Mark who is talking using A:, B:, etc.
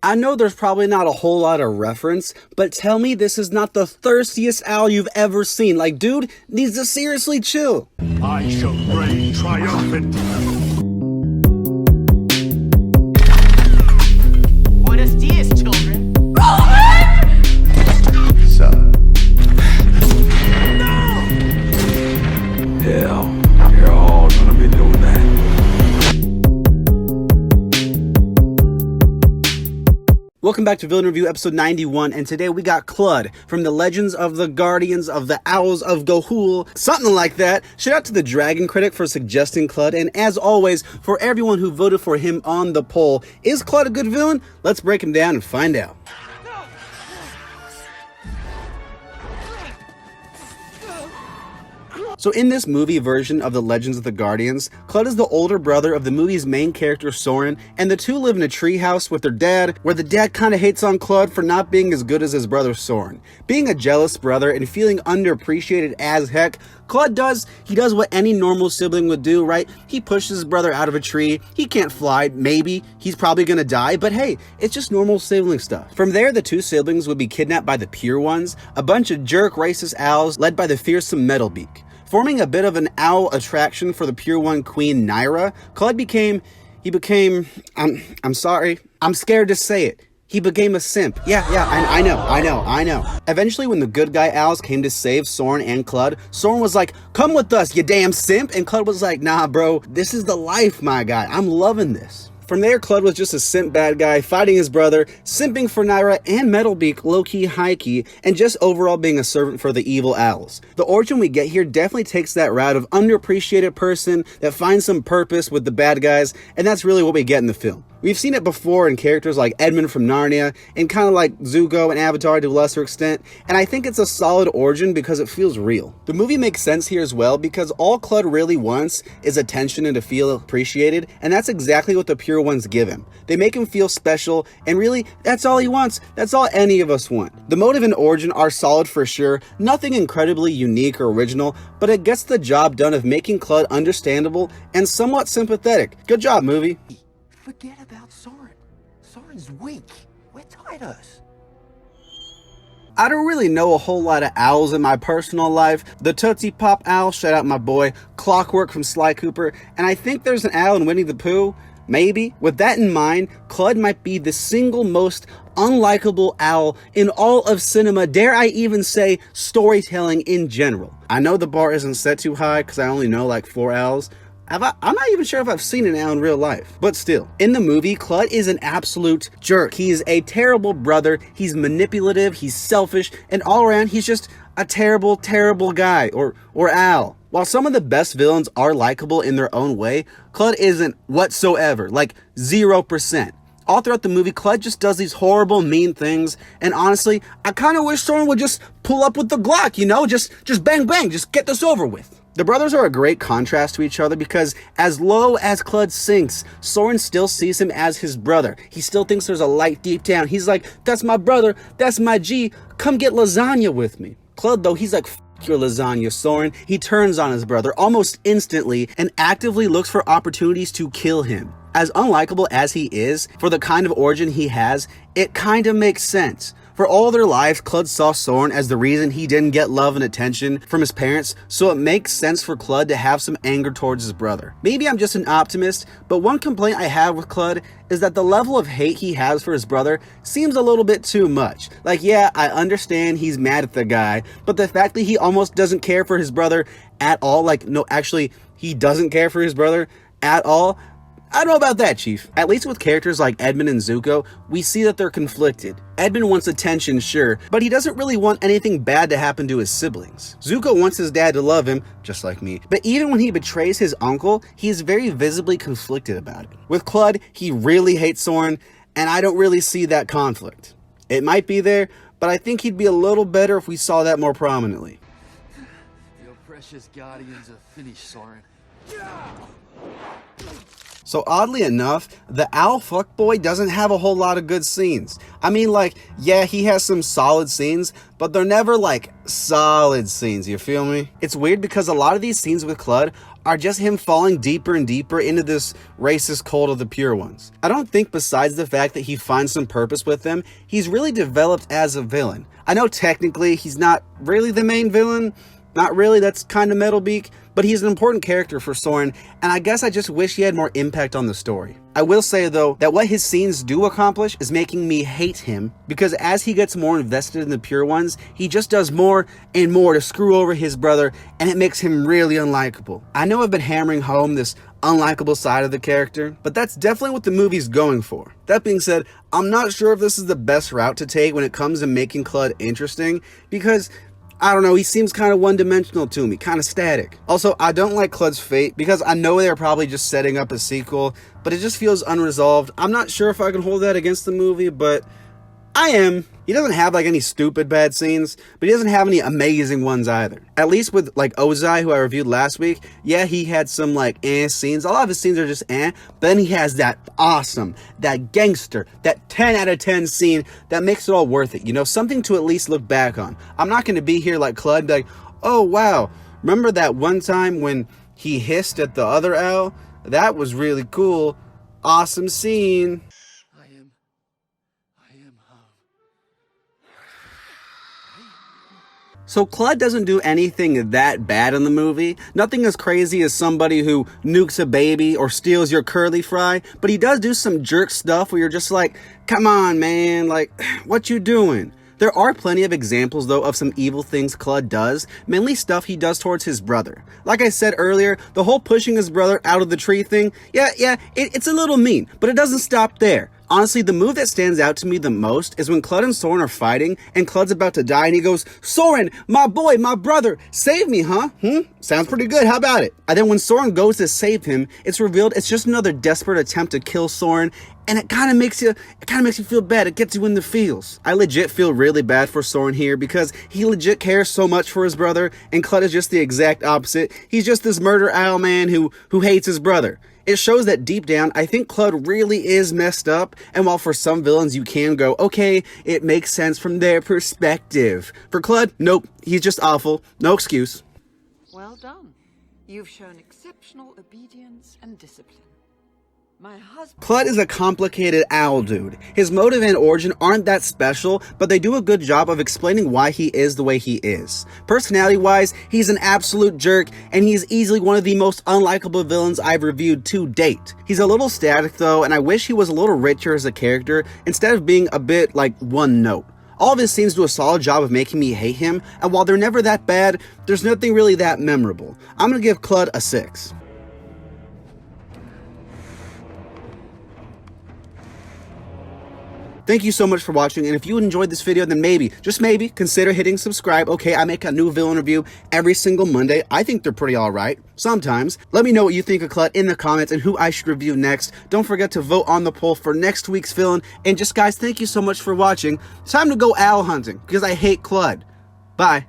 A: I know there's probably not a whole lot of reference, but tell me this is not the thirstiest owl you've ever seen. Like, dude needs to seriously chill.
B: I shall reign triumphant.
C: Buenos dias, children.
B: So. No!
D: Hell, you're all gonna be doing that.
A: Welcome back to Villain Review episode 91, and today we got Kludd from the Legends of the Guardians of the Owls of Gahoole, something like that. Shout out to the Dragon Critic for suggesting Kludd, and as always, for everyone who voted for him on the poll, is Kludd a good villain? Let's break him down and find out. So in this movie version of the Legends of the Guardians, Kludd is the older brother of the movie's main character Soren, and the two live in a treehouse with their dad, where the dad kinda hates on Kludd for not being as good as his brother Soren. Being a jealous brother and feeling underappreciated as heck, Kludd does what any normal sibling would do, right? He pushes his brother out of a tree, he can't fly, maybe, he's probably gonna die, but hey, it's just normal sibling stuff. From there, the two siblings would be kidnapped by the Pure Ones, a bunch of jerk racist owls led by the fearsome Metalbeak. Forming a bit of an owl attraction for the Pure One Queen Naira, Kludd became, I'm sorry, I'm scared to say it. He became a simp. Yeah, I know. Eventually, when the good guy owls came to save Soren and Kludd, Soren was like, "Come with us, you damn simp," and Kludd was like, "Nah, bro, this is the life, my guy. I'm loving this." From there, Kludd was just a simp bad guy, fighting his brother, simping for Naira and Metalbeak, low-key, high-key, and just overall being a servant for the evil owls. The origin we get here definitely takes that route of underappreciated person that finds some purpose with the bad guys, and that's really what we get in the film. We've seen it before in characters like Edmund from Narnia, and kind of like Zuko and Avatar to a lesser extent, and I think it's a solid origin because it feels real. The movie makes sense here as well because all Kludd really wants is attention and to feel appreciated, and that's exactly what the Pure Ones give him. They make him feel special, and really, that's all he wants. That's all any of us want. The motive and origin are solid for sure, nothing incredibly unique or original, but it gets the job done of making Kludd understandable and somewhat sympathetic. Good job, movie.
C: Forget about Soren. Soren's weak. We're Titus.
A: I don't really know a whole lot of owls in my personal life. The Tootsie Pop owl, shout out my boy, Clockwork from Sly Cooper, and I think there's an owl in Winnie the Pooh. Maybe. With that in mind, Kludd might be the single most unlikable owl in all of cinema, dare I even say storytelling in general. I know the bar isn't set too high because I only know like 4 owls. I'm not even sure if I've seen an owl in real life, but still. In the movie, Kludd is an absolute jerk. He is a terrible brother, he's manipulative, he's selfish, and all around he's just a terrible, terrible guy, or owl. While some of the best villains are likable in their own way, Kludd isn't whatsoever, like 0%. All throughout the movie, Kludd just does these horrible, mean things, and honestly, I kind of wish someone would just pull up with the Glock, you know, just bang bang, just get this over with. The brothers are a great contrast to each other because as low as Kludd sinks, Soren still sees him as his brother. He still thinks there's a light deep down. He's like, that's my brother, that's my G, come get lasagna with me. Kludd, though, he's like, f your lasagna, Soren. He turns on his brother almost instantly and actively looks for opportunities to kill him. As unlikable as he is, for the kind of origin he has, it kind of makes sense. For all their lives, Kludd saw Soren as the reason he didn't get love and attention from his parents, so it makes sense for Kludd to have some anger towards his brother. Maybe I'm just an optimist, but one complaint I have with Kludd is that the level of hate he has for his brother seems a little bit too much. Like, yeah, I understand he's mad at the guy, but the fact that he almost doesn't care for his brother at all, like, no, actually, he doesn't care for his brother at all, I don't know about that, Chief. At least with characters like Edmund and Zuko, we see that they're conflicted. Edmund wants attention, sure, but he doesn't really want anything bad to happen to his siblings. Zuko wants his dad to love him, just like me, but even when he betrays his uncle, he is very visibly conflicted about it. With Kludd, he really hates Soren, and I don't really see that conflict. It might be there, but I think he'd be a little better if we saw that more prominently.
E: Your precious guardians are finished, Soren.
A: So oddly enough, the owl fuckboy doesn't have a whole lot of good scenes. I mean, like, yeah, he has some solid scenes, but they're never like solid scenes, you feel me? It's weird because a lot of these scenes with Kludd are just him falling deeper and deeper into this racist cult of the pure ones. I don't think, besides the fact that he finds some purpose with them, he's really developed as a villain. I know technically he's not really the main villain, not really, that's kind of Metalbeak, but he's an important character for Soren, and I guess I just wish he had more impact on the story. I will say though, that what his scenes do accomplish is making me hate him, because as he gets more invested in the pure ones, he just does more and more to screw over his brother, and it makes him really unlikable. I know I've been hammering home this unlikable side of the character, but that's definitely what the movie's going for. That being said, I'm not sure if this is the best route to take when it comes to making Kludd interesting, because I don't know, he seems kind of one-dimensional to me, kind of static. Also, I don't like Kludd's fate because I know they're probably just setting up a sequel, but it just feels unresolved. I'm not sure if I can hold that against the movie, but I am. He doesn't have like any stupid bad scenes, but he doesn't have any amazing ones either. At least with like Ozai, who I reviewed last week, yeah, he had some like scenes. A lot of his scenes are just but then he has that awesome, that gangster, that 10 out of 10 scene that makes it all worth it. You know, something to at least look back on. I'm not going to be here like Kludd, be like, oh wow, remember that one time when he hissed at the other owl? That was really cool. Awesome scene.
E: I am
A: So Kludd doesn't do anything that bad in the movie. Nothing as crazy as somebody who nukes a baby or steals your curly fry, but he does do some jerk stuff where you're just like, come on, man, like, what you doing? There are plenty of examples, though, of some evil things Kludd does, mainly stuff he does towards his brother. Like I said earlier, the whole pushing his brother out of the tree thing, it's a little mean, but it doesn't stop there. Honestly, the move that stands out to me the most is when Kludd and Soren are fighting, and Kludd's about to die, and he goes, Soren, my boy, my brother, save me, huh? Sounds pretty good, how about it? And then when Soren goes to save him, it's revealed it's just another desperate attempt to kill Soren, and it kind of makes you feel bad. It gets you in the feels. I legit feel really bad for Soren here because he legit cares so much for his brother, and Kludd is just the exact opposite. He's just this murder owl man who hates his brother. It shows that deep down, I think Kludd really is messed up, and while for some villains you can go, okay, it makes sense from their perspective. For Kludd, nope, he's just awful. No excuse.
F: Well done. You've shown exceptional obedience and discipline. My husband...
A: Kludd is a complicated owl dude. His motive and origin aren't that special, but they do a good job of explaining why he is the way he is. Personality-wise, he's an absolute jerk, and he's easily one of the most unlikable villains I've reviewed to date. He's a little static though, and I wish he was a little richer as a character, instead of being a bit like one note. All of his scenes do a solid job of making me hate him, and while they're never that bad, there's nothing really that memorable. I'm gonna give Kludd a 6. Thank you so much for watching, and if you enjoyed this video, then maybe, just maybe, consider hitting subscribe. Okay, I make a new villain review every single Monday. I think they're pretty alright, sometimes. Let me know what you think of Kludd in the comments and who I should review next. Don't forget to vote on the poll for next week's villain, and just guys, thank you so much for watching. It's time to go owl hunting, because I hate Kludd. Bye.